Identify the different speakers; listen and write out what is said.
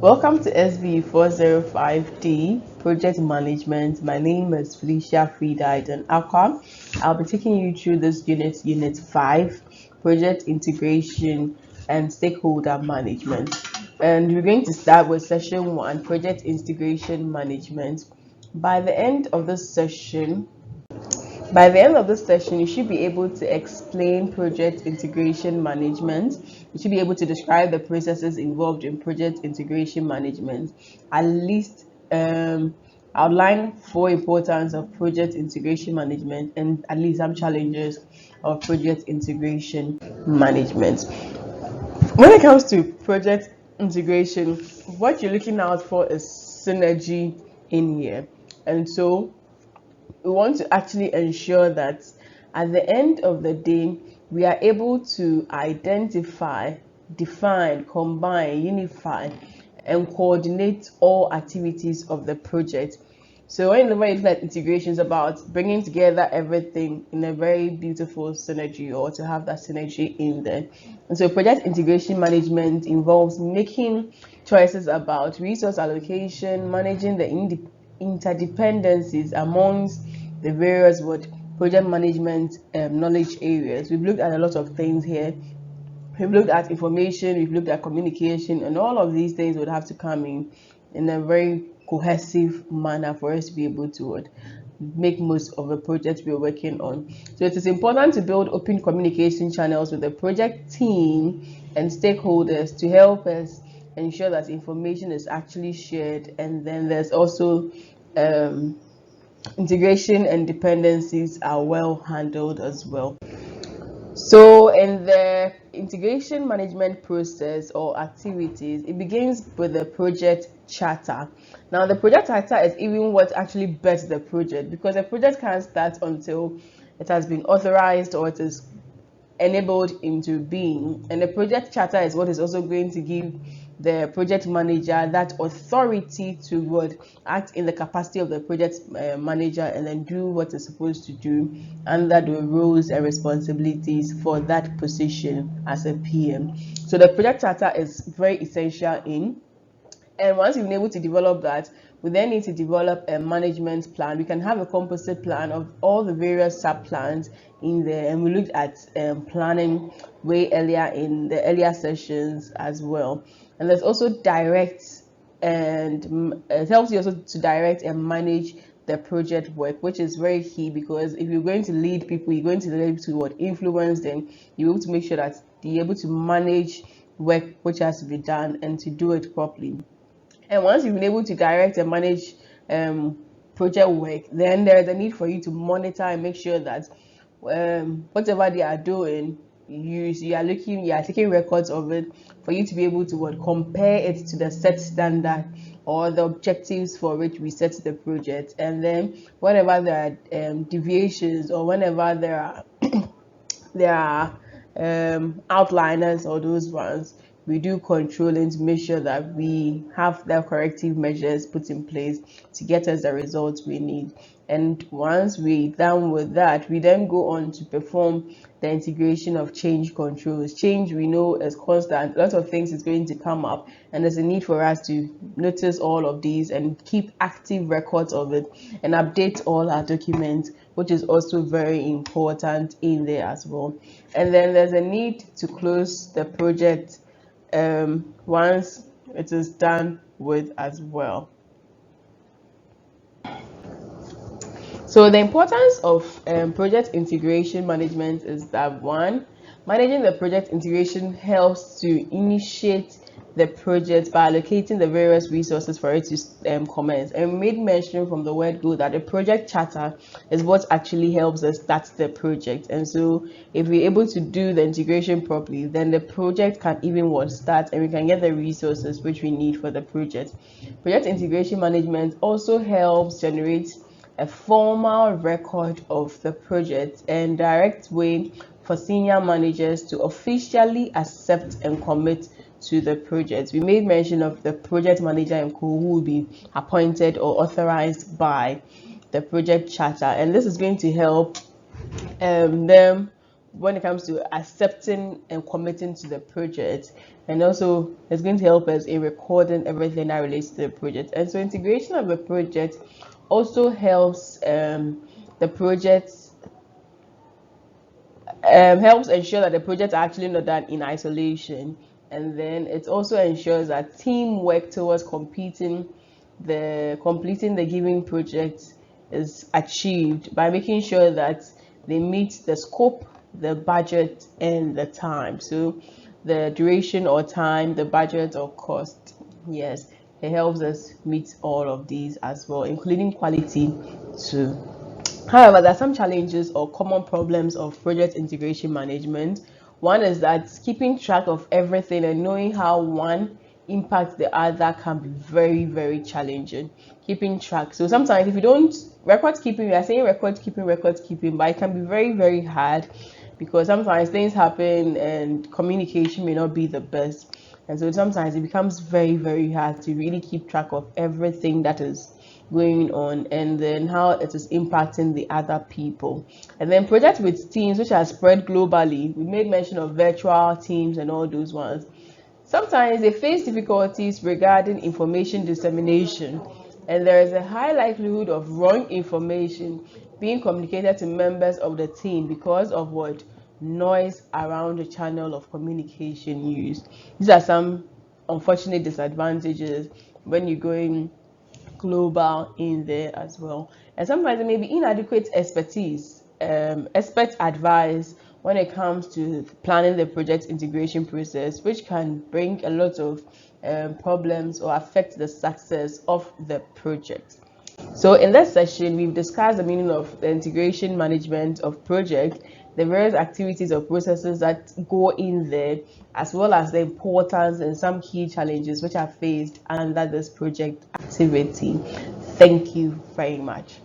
Speaker 1: Welcome to SB 405D Project Management. My name is Felicia Frieda and Aqua. I'll be taking you through this Unit 5, Project Integration and Stakeholder Management. And we're going to start with Session 1, Project Integration Management. By the end of this session, you should be able to explain project integration management. You should be able to describe the processes involved in project integration management. At least outline 4 importance of project integration management and at least some challenges of project integration management. When it comes to project integration, what you're looking out for is synergy in here. And so we want to actually ensure that at the end of the day, we are able to identify, define, combine, unify, and coordinate all activities of the project. So whenever you look at integration, it's about bringing together everything in a very beautiful synergy, or to have that synergy in there. And so project integration management involves making choices about resource allocation, managing the interdependencies amongst the various project management knowledge areas. We've looked at a lot of things here. We've looked at information, we've looked at communication, and all of these things would have to come in a very cohesive manner for us to be able to make most of the projects we're working on. So it is important to build open communication channels with the project team and stakeholders to help us ensure that information is actually shared. And then there's also integration and dependencies are well handled as well. So in the integration management process or activities, it begins with the project charter. Now the project charter is even what actually bets the project, because the project can't start until it has been authorized or it is enabled into being. And the project charter is what is also going to give the project manager that authority to act in the capacity of the project manager and then do what it's supposed to do under the roles and responsibilities for that position as a PM. So the project charter is very essential and once you've been able to develop that, we then need to develop a management plan. We can have a composite plan of all the various sub-plans in there, and we looked at planning way earlier in the earlier sessions as well. And there's also direct, and it helps you also to direct and manage the project work, which is very key, because if you're going to lead people, you're going to be able to influence them, you're able to make sure that you're able to manage work which has to be done and to do it properly. And once you've been able to direct and manage project work, then there's a need for you to monitor and make sure that whatever they are doing, you are taking records of it for you to be able to compare it to the set standard or the objectives for which we set the project. And then whenever there are deviations, or whenever there are outliners or those ones, we do controlling to make sure that we have the corrective measures put in place to get us the results we need. And once we're done with that, we then go on to perform the integration of change controls. Change, we know, is constant. A lot of things is going to come up, and there's a need for us to notice all of these and keep active records of it and update all our documents, which is also very important in there as well. And then there's a need to close the project once it is done with as well. So the importance of project integration management is that, one, managing the project integration helps to initiate the project by allocating the various resources for it to commence. And we made mention from the word go that the project charter is what actually helps us start the project. And so if we're able to do the integration properly, then the project can even start, and we can get the resources which we need for the project. Project integration management also helps generate a formal record of the project and direct way for senior managers to officially accept and commit to the project. We made mention of the project manager and co, who will be appointed or authorized by the project charter, and this is going to help them when it comes to accepting and committing to the project, and also it's going to help us in recording everything that relates to the project. And so integration of the project also helps the project helps ensure that the projects are actually not done in isolation, and then it also ensures that teamwork towards completing the given project is achieved by making sure that they meet the scope, the budget, and the time. So the duration or time, the budget or cost, yes, it helps us meet all of these as well, including quality too. However, there are some challenges or common problems of project integration management. One is that keeping track of everything and knowing how one impacts the other can be very, very challenging. Keeping track. So sometimes if you don't record keeping, we are saying record keeping, but it can be very, very hard because sometimes things happen and communication may not be the best. And so sometimes it becomes very, very hard to really keep track of everything that is going on, and then how it is impacting the other people. And then projects with teams which are spread globally, we made mention of virtual teams and all those ones. Sometimes they face difficulties regarding information dissemination, and there is a high likelihood of wrong information being communicated to members of the team because of what noise around the channel of communication used. These are some unfortunate disadvantages when you're going global in there as well. And sometimes there may be inadequate expertise, expert advice when it comes to planning the project integration process, which can bring a lot of problems or affect the success of the project. So in this session, we've discussed the meaning of the integration management of project, the various activities or processes that go in there, as well as the importance and some key challenges which are faced under this project activity. Thank you very much.